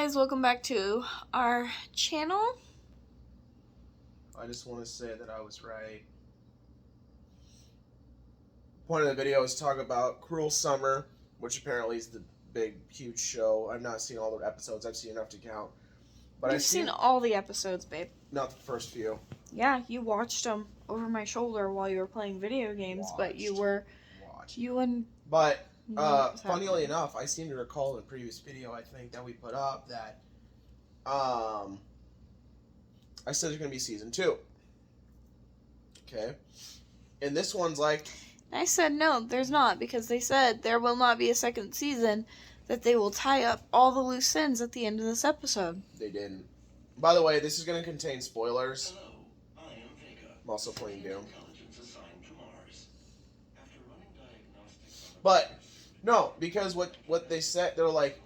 guys, welcome back to our channel. I just want to say that I was right. Point of the video is talk about Cruel Summer, which apparently is the big, huge show. I've not seen all the episodes. I've seen enough to count. But I've seen all the episodes, babe. Not the first few. Yeah, you watched them over my shoulder while you were playing video games, but you were... You and... But, funnily enough, I seem to recall in a previous video, I think, that we put up that, I said there's going to be season 2. Okay? And this one's like... I said no, there's not, because they said there will not be a second season, that they will tie up all the loose ends at the end of this episode. They didn't. By the way, this is going to contain spoilers. I'm also playing Doom. But, no, because what they said, they're like,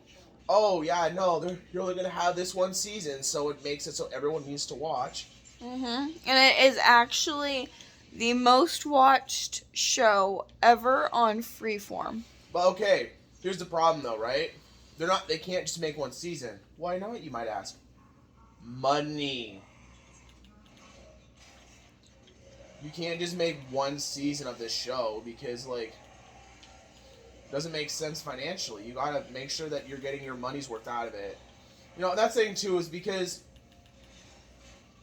oh, yeah, no, you're only going to have this one season, so it makes it so everyone needs to watch. And it is actually the most watched show ever on Freeform. But, okay, here's the problem, though, right? They can't just make one season. Why not, you might ask? Money. You can't just make one season of this show because, like, it doesn't make sense financially. You gotta make sure that you're getting your money's worth out of it. You know, that thing, too, is because,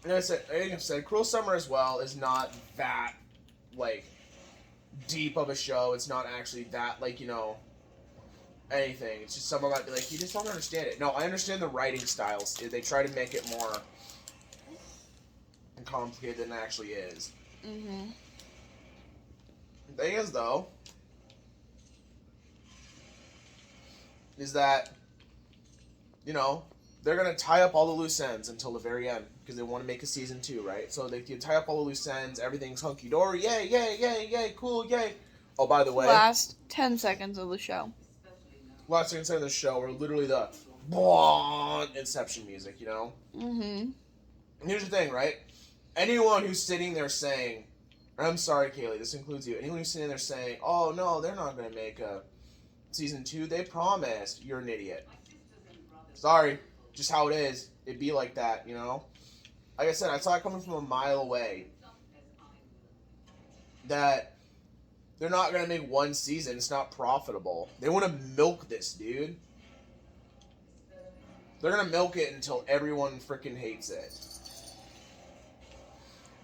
like I said, Cruel Summer as well is not that, like, deep of a show. It's not actually that, like, you know, anything. It's just someone might be like, you just don't understand it. No, I understand the writing styles. They try to make it more complicated than it actually is. The thing is, though, is that, you know, they're going to tie up all the loose ends until the very end because they want to make a season 2, right? So they can tie up all the loose ends, everything's hunky-dory, yay, yay, yay, yay, cool, yay. Oh, by the way. Last 10 seconds of the show. Last 10 seconds of the show are literally the Inception music, you know? And here's the thing, right? Anyone who's sitting there saying, I'm sorry, Kaylee, this includes you. Anyone who's sitting there saying, oh, no, they're not going to make a season 2, they promised, you're an idiot. Sorry, just how it is. It'd be like that, you know? Like I said, I saw it coming from a mile away. That they're not going to make one season. It's not profitable. They want to milk this, dude. They're going to milk it until everyone freaking hates it.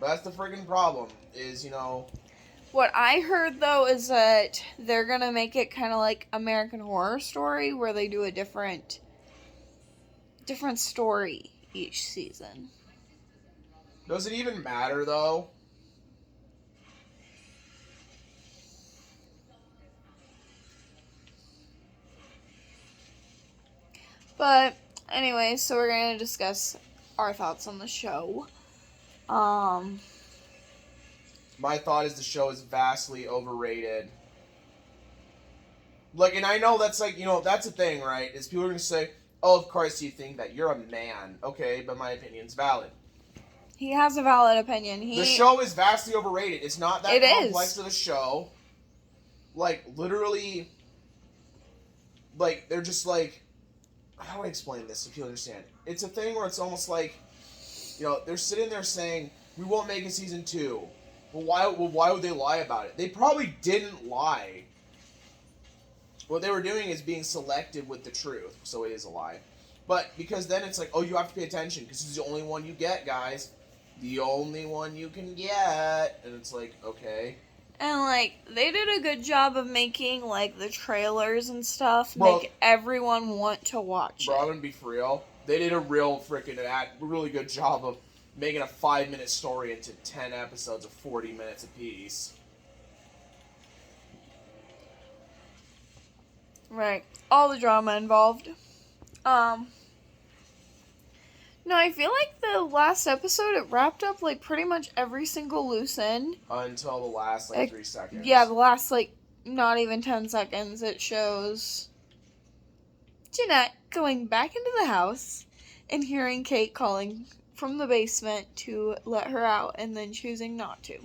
But that's the freaking problem, is, you know... What I heard, though, is that they're going to make it kind of like American Horror Story, where they do a different story each season. Does it even matter, though? But, anyway, so we're going to discuss our thoughts on the show. My thought is the show is vastly overrated. Like, and I know that's like, you know, that's a thing, right? Is people are going to say, oh, of course you think that. You're a man. Okay, but my opinion's valid. He has a valid opinion. The show is vastly overrated. It's not that complex of a show. Like, literally, like, they're just like, how do I explain this if you understand? It's a thing where it's almost like, you know, they're sitting there saying, we won't make a season 2. Well, why would they lie about it? They probably didn't lie. What they were doing is being selective with the truth, so it is a lie. But because then it's like, oh, you have to pay attention because it's the only one you get, guys. The only one you can get. And it's like, okay. And, like, they did a good job of making, like, the trailers and stuff make everyone want to watch it. I'm gonna be for real. They did a really good job of making a 5-minute story into 10 episodes of 40 minutes apiece. Right. All the drama involved. No, I feel like the last episode, it wrapped up, like, pretty much every single loose end. Until the last, like, 3 seconds. Yeah, the last, like, not even 10 seconds. It shows Jeanette going back into the house and hearing Kate calling from the basement to let her out and then choosing not to.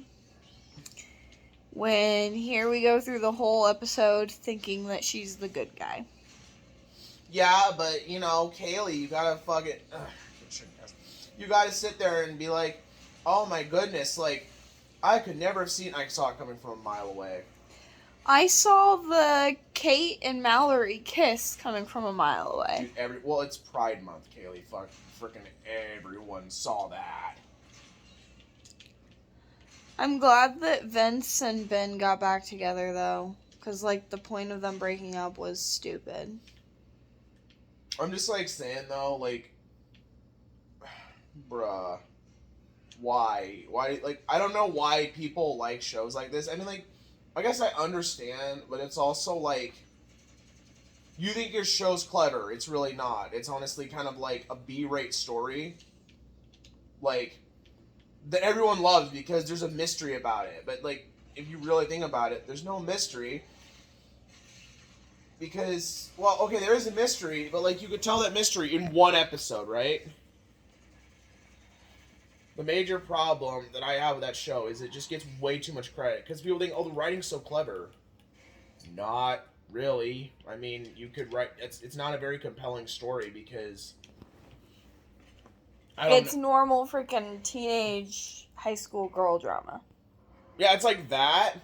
When here we go through the whole episode thinking that she's the good guy. yeah, but, you know, Kaylee, you gotta fucking... you gotta sit there and be like, oh my goodness, like, I could never have seen... I saw it coming from a mile away. I saw the Kate and Mallory kiss coming from a mile away. Dude, well, it's Pride Month, Kaylee. Freaking everyone saw that. I'm glad that Vince and Ben got back together, though. Because, like, the point of them breaking up was stupid. I'm just, like, saying, though, like... Bruh. Why? Why, like, I don't know why people like shows like this. I mean, like, I guess I understand, but it's also, like... You think your show's clever. It's really not. It's honestly kind of like a B-rate story. Like, that everyone loves because there's a mystery about it. But, like, if you really think about it, there's no mystery. Because, well, okay, there is a mystery, but, like, you could tell that mystery in one episode, right? The major problem that I have with that show is it just gets way too much credit. Because people think, oh, the writing's so clever. Not really. I mean, you could write... It's not a very compelling story because... It's normal freaking teenage high school girl drama. Yeah, it's like that.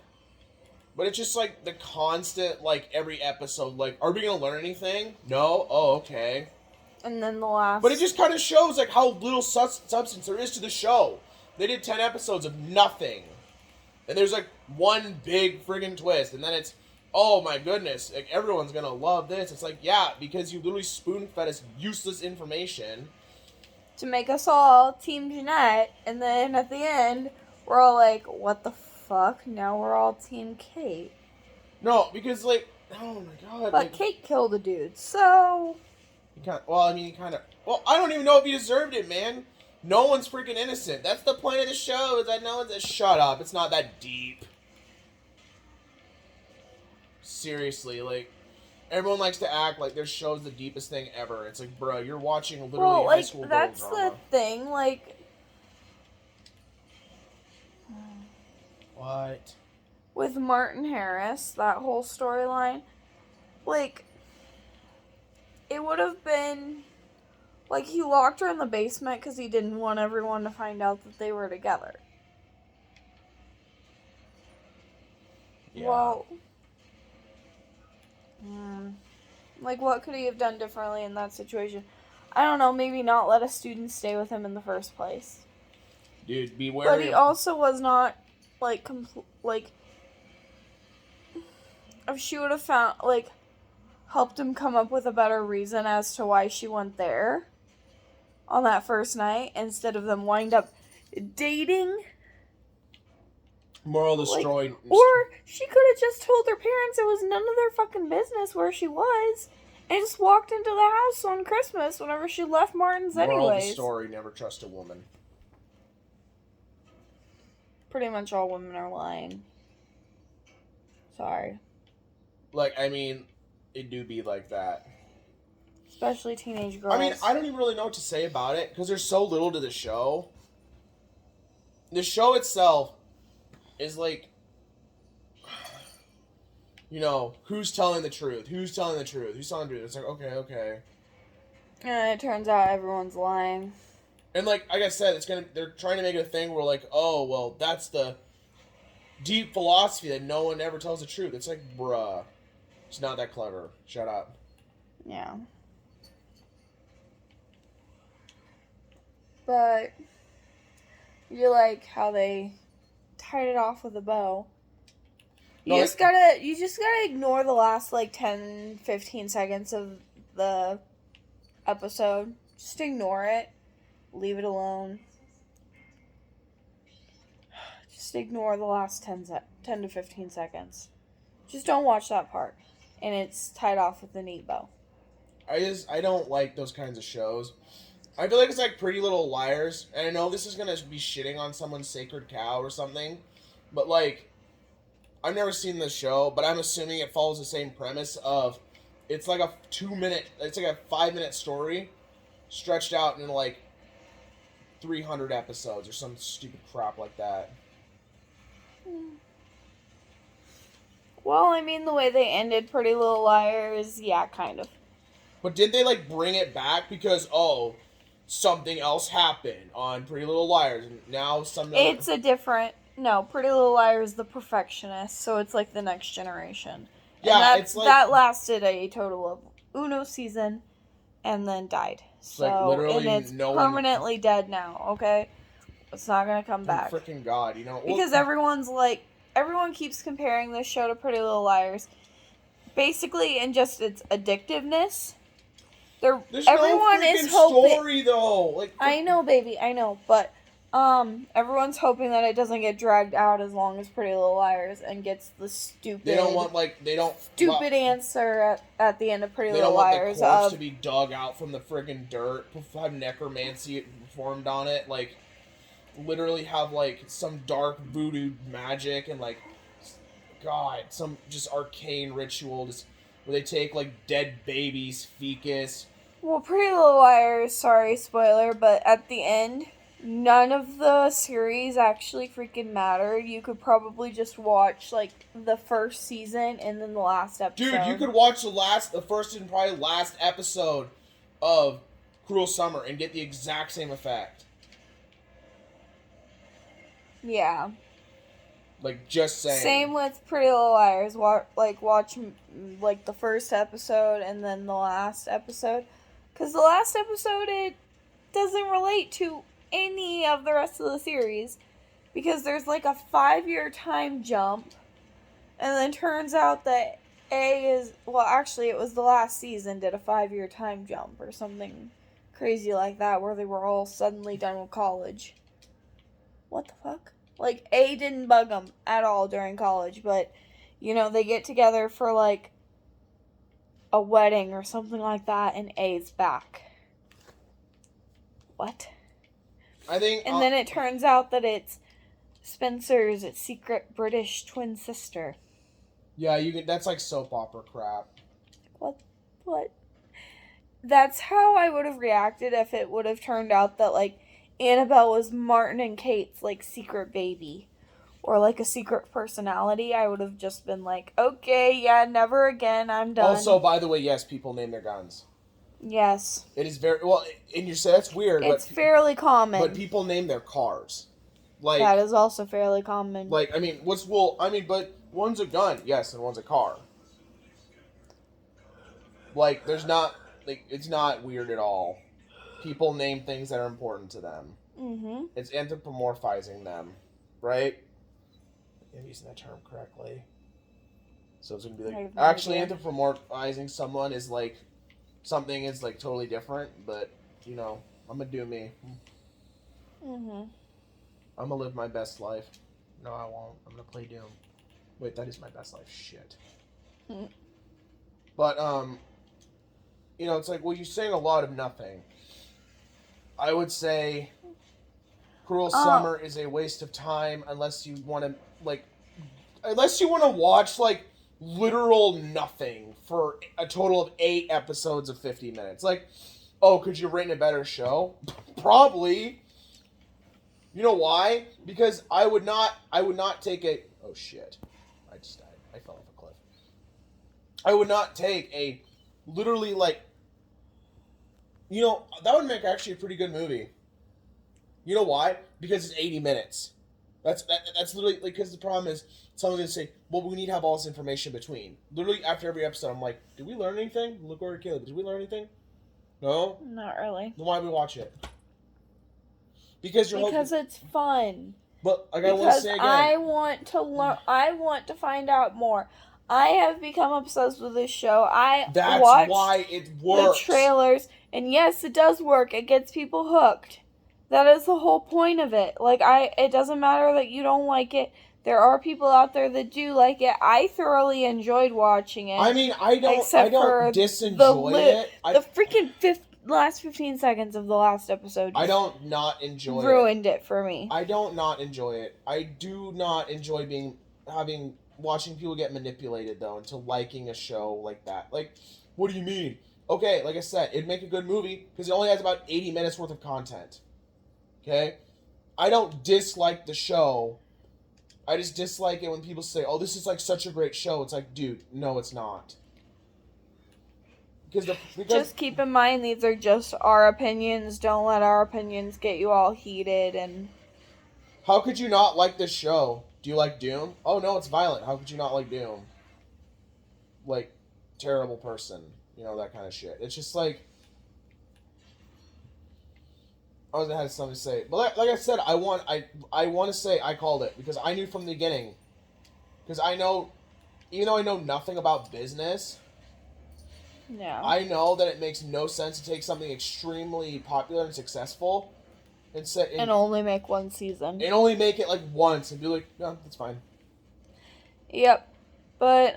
But it's just like the constant, like, every episode, like, are we going to learn anything? No? Oh, okay. And then the last... But it just kind of shows, like, how little substance there is to the show. They did 10 episodes of nothing. And there's, like, one big friggin' twist. And then it's, oh my goodness, like, everyone's going to love this. It's like, yeah, because you literally spoon-fed us useless information. To make us all Team Jeanette. And then at the end, we're all like, what the fuck? Now we're all Team Kate. No, because, like, oh my god. But like, Kate killed a dude, so... Well, I don't even know if he deserved it, man. No one's freaking innocent. That's the point of the show, is that no one's... Shut up. It's not that deep. Seriously, like, everyone likes to act like their show's the deepest thing ever. It's like, bro, you're watching literally high school girl drama. That's the thing, like... What? With Martin Harris, that whole storyline, like... It would have been, like, he locked her in the basement because he didn't want everyone to find out that they were together. Yeah. Well, like, what could he have done differently in that situation? I don't know, maybe not let a student stay with him in the first place. Dude, beware. But he also was not, like, if she would have found, like... helped him come up with a better reason as to why she went there on that first night instead of them wind up dating. Moral of the story. Or she could have just told her parents it was none of their fucking business where she was and just walked into the house on Christmas whenever she left Martin's anyways. Moral of the story, never trust a woman. Pretty much all women are lying. Sorry. Like, I mean... It do be like that. Especially teenage girls. I mean, I don't even really know what to say about it, because there's so little to the show. The show itself is like, you know, who's telling the truth? Who's telling the truth? Who's telling the truth? It's like, okay. And it turns out everyone's lying. And like I said, they're trying to make it a thing where like, oh, well, that's the deep philosophy that no one ever tells the truth. It's like, bruh. It's not that clever. Shut up. Yeah. But you like how they tied it off with a bow. You just gotta ignore the last like 10-15 seconds of the episode. Just ignore it. Leave it alone. Just ignore the last 10 to 15 seconds. Just don't watch that part. And it's tied off with a neat bow. I don't like those kinds of shows. I feel like it's like Pretty Little Liars, and I know this is gonna be shitting on someone's sacred cow or something, but like, I've never seen this show, but I'm assuming it follows the same premise of, it's like a 5-minute story, stretched out into like 300 episodes or some stupid crap like that. Well, I mean, the way they ended Pretty Little Liars, yeah, kind of. But did they, like, bring it back because, something else happened on Pretty Little Liars, and now something... It's a different... No, Pretty Little Liars is the perfectionist, so it's like the next generation. Yeah, it's like... That lasted a total of uno season, and then died. So, like literally, and it's permanently dead now, okay? It's not gonna come back. Freaking God, you know... Because everyone keeps comparing this show to Pretty Little Liars. Basically, in just its addictiveness... There's everyone no is hoping story though. Like I know, baby, I know, but everyone's hoping that it doesn't get dragged out as long as Pretty Little Liars and gets the stupid. They don't want stupid answer at the end of Pretty Little They Liars. don't want the corpse to be dug out from the friggin' dirt, have necromancy performed on it, like literally have like some dark voodoo magic and like God, some just arcane ritual just where they take like dead babies' fecus. Well, Pretty Little Liars, sorry, spoiler, but at the end, none of the series actually freaking mattered. You could probably just watch, like, the first season and then the last episode. Dude, you could watch the first and probably last episode of Cruel Summer and get the exact same effect. Yeah. Like, just saying. Same with Pretty Little Liars. Watch, the first episode and then the last episode. Because the last episode, it doesn't relate to any of the rest of the series. Because there's, like, a 5-year time jump. And then turns out that A is... Well, actually, it was the last season did a 5-year time jump or something crazy like that. Where they were all suddenly done with college. What the fuck? Like, A didn't bug them at all during college, but, you know, they get together for, like, a wedding or something like that, and A's back. What? I think... And then it turns out that it's Spencer's secret British twin sister. Yeah, that's like soap opera crap. What? That's how I would have reacted if it would have turned out that, like, Annabelle was Martin and Kate's, like, secret baby. Or, like, a secret personality. I would have just been like, okay, yeah, never again, I'm done. Also, by the way, yes, people name their guns. Yes. It is very... Well, and you say that's weird, it's fairly common. But people name their cars. Like... That is also fairly common. Like, I mean, but one's a gun, yes, and one's a car. Like, there's not... Like, it's not weird at all. People name things that are important to them. Mm-hmm. It's anthropomorphizing them, right? I'm using that term correctly. So it's going to be like... Actually, anthropomorphizing someone is like... Something is like totally different, but, you know, I'm going to do me. Mm-hmm. I'm going to live my best life. No, I won't. I'm going to play Doom. Wait, that is my best life. Shit. Mm-hmm. But, you know, it's like, well, you're saying a lot of nothing. I would say Cruel Summer is a waste of time unless you want to, like, watch, like, literal nothing for a total of 8 episodes of 50 minutes. Like, oh, could you have written a better show? Probably. You know why? Because I would not take a... Oh, shit. I just died. I fell off a cliff. I would not take a literally, like... You know, that would make actually a pretty good movie. You know why? Because it's 80 minutes. That's literally... Like, because the problem is, someone's going to say, well, we need to have all this information between. Literally, after every episode, I'm like, did we learn anything? Look over at Caleb. Did we learn anything? No? Not really. Then why do we watch it? Because it's fun. But like I want to say again, I want to learn. I want to find out more. I have become obsessed with this show. That's watched why it works. The trailers, and yes, it does work. It gets people hooked. That is the whole point of it. Like it doesn't matter that you don't like it. There are people out there that do like it. I thoroughly enjoyed watching it. I mean, I don't disenjoy it. The freaking last 15 seconds of the last episode. I don't not enjoy ruined it for me. I don't not enjoy it. I do not enjoy watching people get manipulated though into liking a show like that. Like, what do you mean? Okay, like I said, it'd make a good movie because it only has about 80 minutes worth of content. Okay? I don't dislike the show. I just dislike it when people say, oh, this is like such a great show. It's like, dude, no, it's not. Just keep in mind these are just our opinions. Don't let our opinions get you all heated and... How could you not like this show? Do you like Doom? Oh no, it's violent. How could you not like Doom? Like, terrible person. You know, that kind of shit. It's just like... I was gonna have something to say. But like I said, I want to say I called it. Because I knew from the beginning. Because I know... Even though I know nothing about business... Yeah. I know that it makes no sense to take something extremely popular and successful and only make one season. And only make it like once and be like, no, that's fine. Yep. But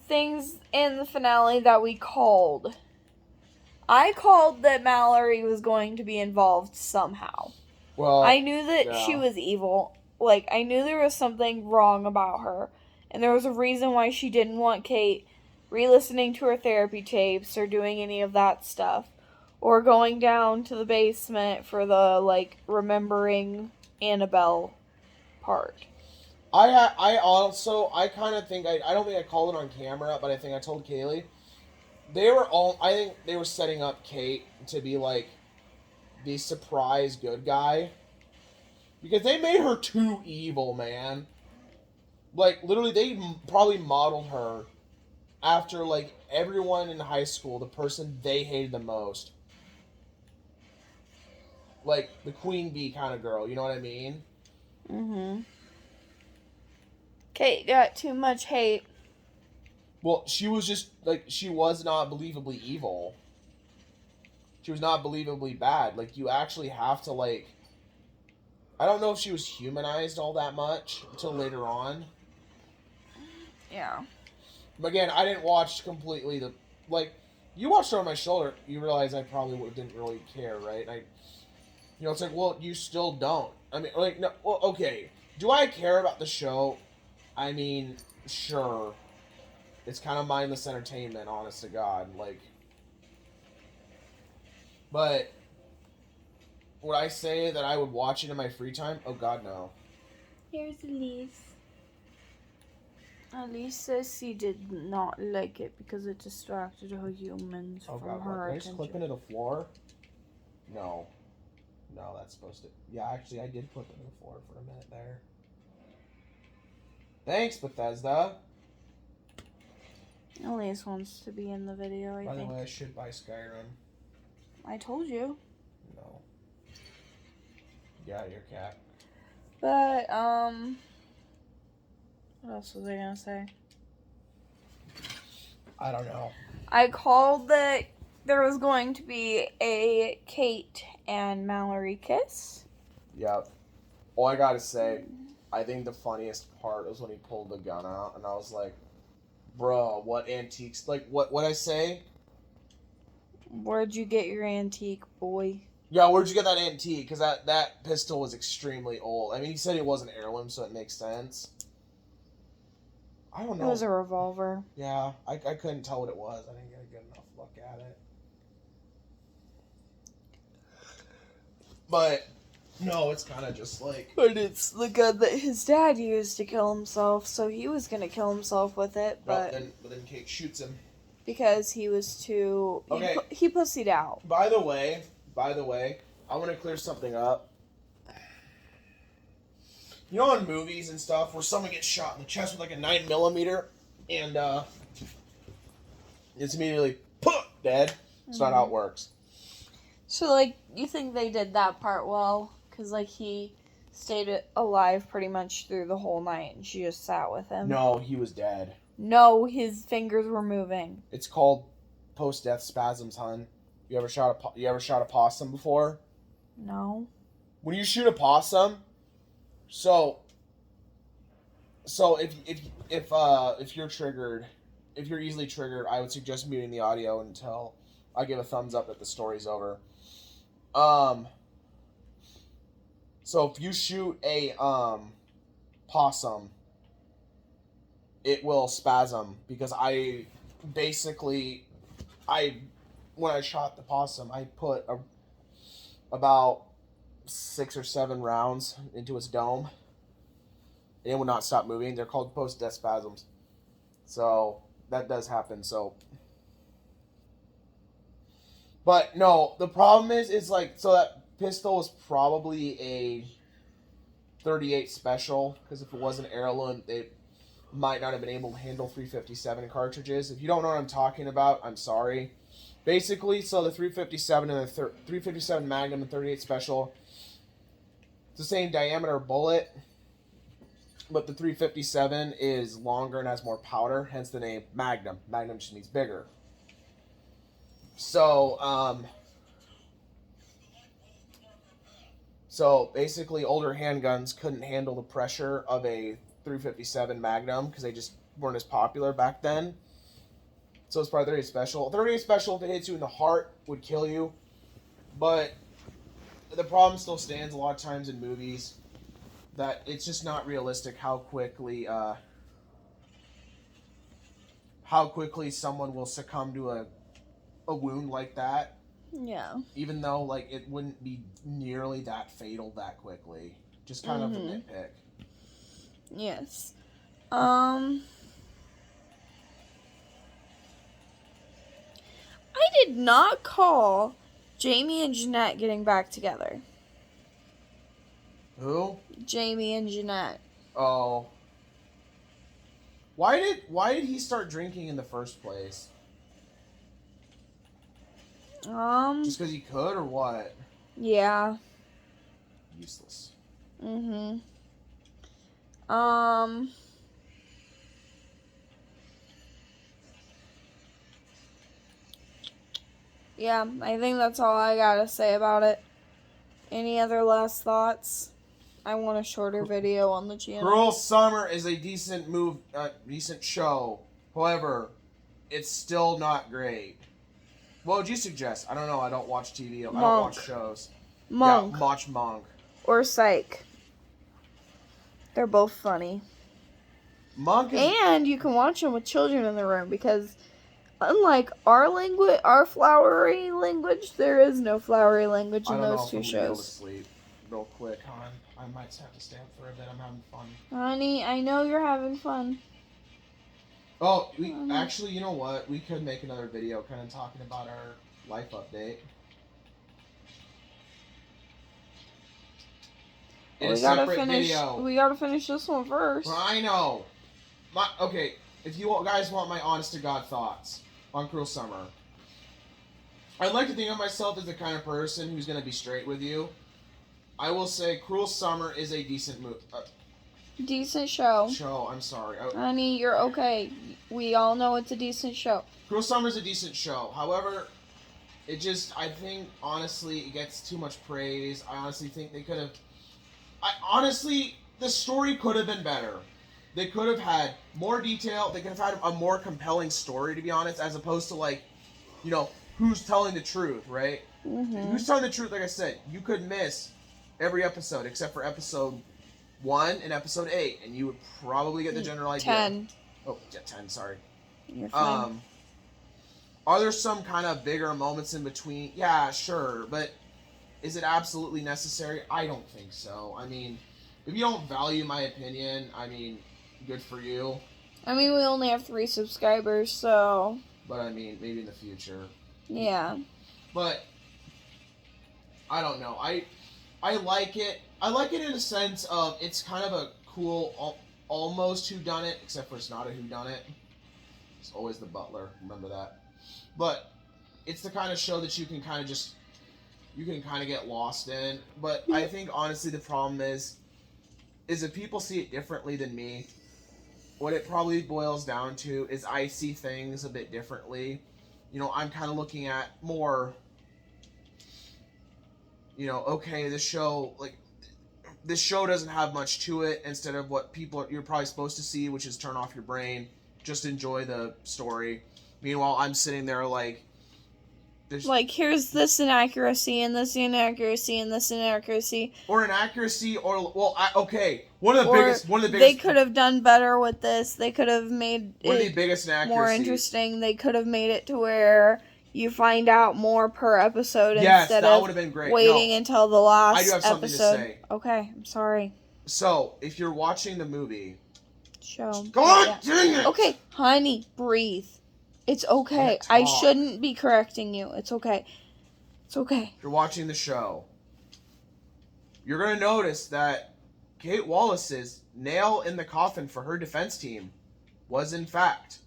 things in the finale that we called. I called that Mallory was going to be involved somehow. Well, I knew that she was evil. Like, I knew there was something wrong about her. And there was a reason why she didn't want Kate re-listening to her therapy tapes or doing any of that stuff. Or going down to the basement for the, like, remembering Annabelle part. I kind of think, I don't think I called it on camera, but I think I told Kaylee. I think they were setting up Kate to be, like, the surprise good guy. Because they made her too evil, man. Like, literally, they probably modeled her after, like, everyone in high school, the person they hated the most. Like, the queen bee kind of girl, you know what I mean? Mm-hmm. Kate got too much hate. Well, she was just, like, she was not believably evil. She was not believably bad. Like, you actually have to, like... I don't know if she was humanized all that much until later on. Yeah. But again, I didn't watch completely the... Like, you watched Over My Shoulder, you realize I probably didn't really care, right? You know, it's like, well, you still don't. I mean, like, no, well, okay. Do I care about the show? I mean, sure. It's kind of mindless entertainment, honest to God. Like, but would I say that I would watch it in my free time? Oh, God, no. Here's Elise. Elise says she did not like it because it distracted her humans from her attention. Did I just clip into the floor? No. No, that's supposed to... Yeah, actually, I did clip into the floor for a minute there. Thanks, Bethesda. Elise wants to be in the video, I think. By the way, I should buy Skyrim. I told you. No. Yeah, your cat. But, what else was I gonna say? I don't know. I called that there was going to be a Kate and Mallory kiss. Yep. All I gotta say, I think the funniest part was when he pulled the gun out, and I was like, bro, what antiques? Like, what'd I say? Where'd you get your antique, boy? Yeah, where'd you get that antique? Because that pistol was extremely old. I mean, he said it was an heirloom, so it makes sense. I don't know. It was a revolver. Yeah, I couldn't tell what it was. I didn't get a good enough look at it. But, no, it's kind of just like... But it's the gun that his dad used to kill himself, so he was going to kill himself with it, but then Kate shoots him. Because he was too... Okay. He pussied out. By the way, I want to clear something up. You know in movies and stuff where someone gets shot in the chest with like a 9mm and it's immediately dead? It's not how it works. So, like, you think they did that part well? Because, like, he stayed alive pretty much through the whole night and she just sat with him. No, he was dead. No, his fingers were moving. It's called post-death spasms, hun. You ever shot a possum before? No. When you shoot a possum, so if you're triggered, if you're easily triggered, I would suggest muting the audio until I give a thumbs up that the story's over. So if you shoot a possum, it will spasm because when I shot the possum, I put about 6 or 7 rounds into its dome. And it would not stop moving. They're called post-death spasms. So that does happen. So But no, the problem is like, so that pistol was probably a 38 special, because if it was an heirloom, they might not have been able to handle 357 cartridges. If you don't know what I'm talking about, I'm sorry. Basically, so the 357 and the 357 Magnum and 38 special, it's the same diameter bullet, but the 357 is longer and has more powder, hence the name Magnum. Magnum just means bigger. So, so basically, older handguns couldn't handle the pressure of a 357 Magnum because they just weren't as popular back then. So it's probably 38 special. 38 special, if it hits you in the heart, would kill you. But the problem still stands a lot of times in movies that it's just not realistic how quickly someone will succumb to a wound like that. Yeah. Even though like it wouldn't be nearly that fatal that quickly. Just kind of a nitpick. Yes. I did not call Jamie and Jeanette getting back together. Who? Jamie and Jeanette. Oh. Why did he start drinking in the first place? Just because he could, or what? Yeah. Useless. Yeah, I think that's all I gotta say about it. Any other last thoughts? I want a shorter video on the channel. Cruel Summer is a decent decent show. However, it's still not great. What would you suggest? I don't know. I don't watch TV. I don't watch shows. Monk. Yeah, watch Monk. Or Psych. They're both funny. Monk is... And you can watch them with children in the room because unlike our language, our flowery language, there is no flowery language in those two shows. I don't know if I'm able to sleep real quick, hon. I might have to stay up for a bit. I'm having fun. Honey, I know you're having fun. Oh, actually, you know what? We could make another video kind of talking about our life update. We gotta finish this one first. Well, I know. Okay, if you guys want my honest to God thoughts on Cruel Summer, I'd like to think of myself as the kind of person who's going to be straight with you. I will say Cruel Summer is a decent movie. Decent show. I'm sorry. Honey, you're okay. We all know it's a decent show. Cruel Summer is a decent show. However, I think, honestly, it gets too much praise. I honestly think they could have... the story could have been better. They could have had more detail. They could have had a more compelling story, to be honest, as opposed to, like, you know, who's telling the truth, right? Who's telling the truth, like I said, you could miss every episode except for episode 1 and episode 8, and you would probably get the general idea. 10. Oh, yeah, 10, sorry. You're fine. Are there some kind of bigger moments in between? Yeah, sure, but is it absolutely necessary? I don't think so. I mean, if you don't value my opinion, I mean, good for you. I mean, we only have 3 subscribers, so... But, I mean, maybe in the future. Yeah. But, I don't know. I like it. I like it in a sense of it's kind of a cool, almost whodunit, except for it's not a whodunit. It's always the butler. Remember that. But it's the kind of show that you can kind of get lost in. But I think, honestly, the problem is if people see it differently than me, what it probably boils down to is I see things a bit differently. You know, I'm kind of looking at more, you know, okay, this show doesn't have much to it, instead of what you're probably supposed to see, which is turn off your brain, just enjoy the story. Meanwhile, I'm sitting there like, here's this inaccuracy, and this inaccuracy, and this inaccuracy. Or inaccuracy, okay. One of the biggest. They could have done better with this. They could have made one of the biggest inaccuracies more interesting. They could have made it to where you find out more per episode instead that of would have been great. waiting until the last I do have something episode. to say. Okay, I'm sorry. So, if you're watching the movie... Show. God dang it! Okay, honey, breathe. It's okay. I shouldn't be correcting you. It's okay. It's okay. If you're watching the show, you're going to notice that Kate Wallace's nail in the coffin for her defense team was, in fact,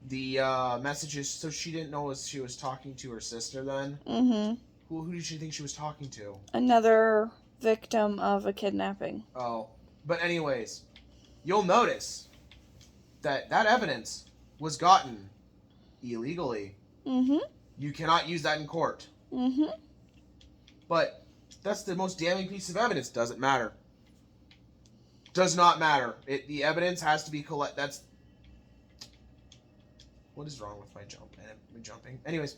the messages. So she didn't know she was talking to her sister then? Mm-hmm. Who did she think she was talking to? Another victim of a kidnapping. Oh. But anyways, you'll notice that evidence was gotten illegally. Mm-hmm. You cannot use that in court. Mm-hmm. But that's the most damning piece of evidence. Doesn't matter. Does not matter. The evidence has to be That's... What is wrong with my jumping? Anyways,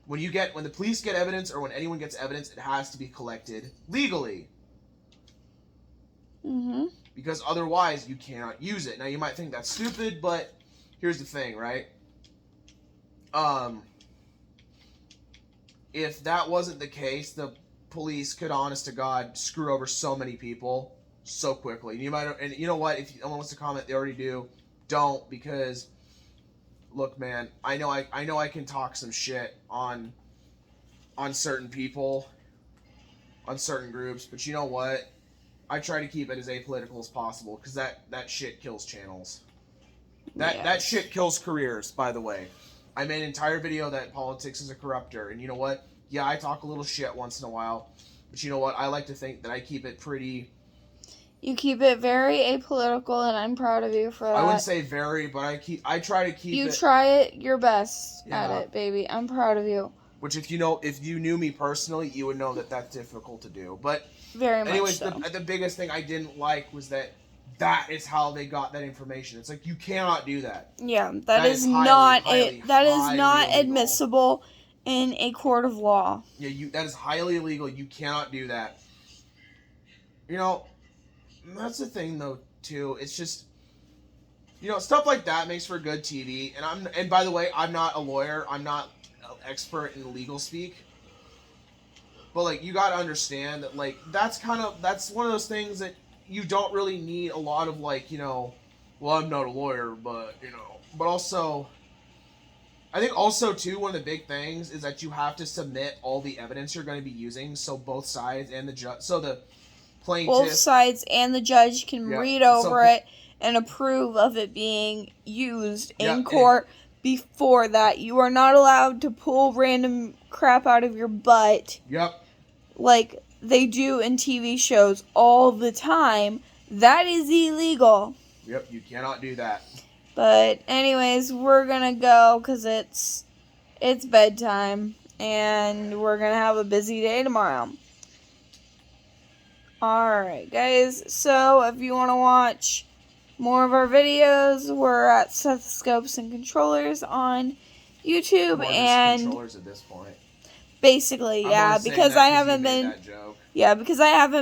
when the police get evidence or when anyone gets evidence, it has to be collected legally. Mm-hmm. Because otherwise, you cannot use it. Now, you might think that's stupid, but here's the thing, right? If that wasn't the case, the police could, honest to God, screw over so many people so quickly. And you know what? If anyone wants to comment, they already do. Don't, because look, man, I know I can talk some shit on certain people, on certain groups, but you know what? I try to keep it as apolitical as possible because that shit kills channels. That shit kills careers, by the way. I made an entire video that politics is a corruptor, and you know what? Yeah, I talk a little shit once in a while, but you know what? I like to think that I keep it pretty... You keep it very apolitical, and I'm proud of you for that. I wouldn't say very, but I try to keep it... You try it your best at it, baby. I'm proud of you. Which, if you knew me personally, you would know that that's difficult to do. But very much anyways, so. the biggest thing I didn't like was that is how they got that information. It's like, you cannot do that. Yeah, that is not admissible in a court of law. Yeah, that is highly illegal. You cannot do that. You know, that's the thing though too. It's just, you know, stuff like that makes for good TV. And by the way, I'm not a lawyer. I'm not an expert in legal speak. But like, you got to understand that like that's one of those things that you don't really need a lot of like, you know, well, I'm not a lawyer, but you know, but also I think also too, one of the big things is that you have to submit all the evidence you're going to be using, so both sides and the judge, so the plaintiff, both sides and the judge can read over it and approve of it being used in court. Before that, you are not allowed to pull random crap out of your butt. Yep. Like they do in TV shows all the time. That is illegal. Yep, you cannot do that. But anyways, we're gonna go because it's bedtime and we're gonna have a busy day tomorrow. Alright guys, so if you want to watch more of our videos, we're at Stethoscopes and Controllers on YouTube. More and controllers at this point. Basically, yeah, because I haven't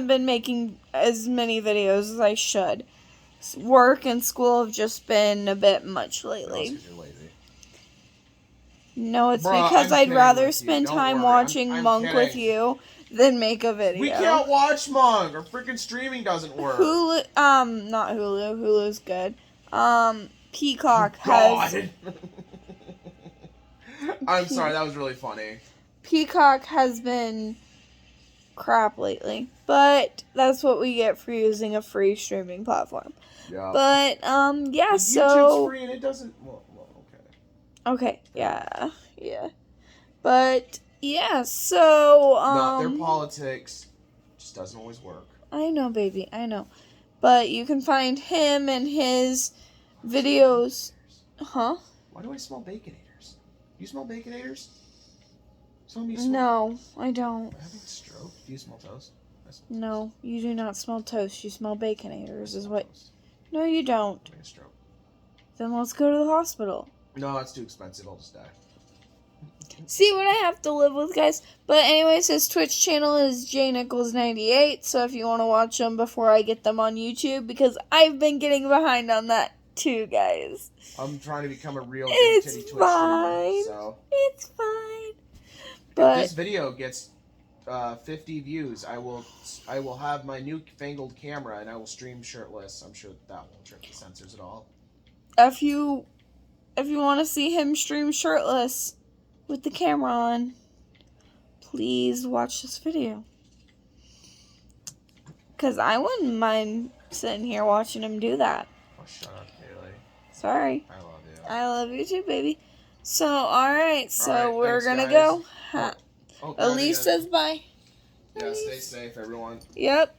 been making as many videos as I should. Work and school have just been a bit much lately. No, it's 'cause you're lazy. No, it's because I'd rather spend time watching Monk with you than make a video. We can't watch Monk. Our freaking streaming doesn't work. Hulu, not Hulu. Hulu's good. Peacock has... I'm sorry, that was really funny. Peacock has been crap lately, but that's what we get for using a free streaming platform. Yeah. But yeah, but so YouTube's free and it doesn't. Well, okay. Okay, yeah. But yeah, so not their politics just doesn't always work. I know, baby, I know. But you can find him and his videos. Huh? Why do I smell Baconators? You smell Baconators? No, I don't. Am I having a stroke? Do you smell toast? No, you do not smell toast. You smell Baconators, is what. Toast. No, you don't. I'm having a stroke. Then let's go to the hospital. No, it's too expensive. I'll just die. See what I have to live with, guys. But anyways, his Twitch channel is jnichols98. So if you want to watch them before I get them on YouTube, because I've been getting behind on that too, guys. I'm trying to become a real big titty Twitch streamer, so. It's fine. But if this video gets 50 views, I will have my newfangled camera and I will stream shirtless. I'm sure that won't trip the censors at all. If you want to see him stream shirtless with the camera on, please watch this video. Because I wouldn't mind sitting here watching him do that. Oh, shut up, Kaylee. Sorry. I love you. I love you too, baby. So, alright. So, we're going to go. Elise says bye. Yeah, stay safe, everyone. Yep.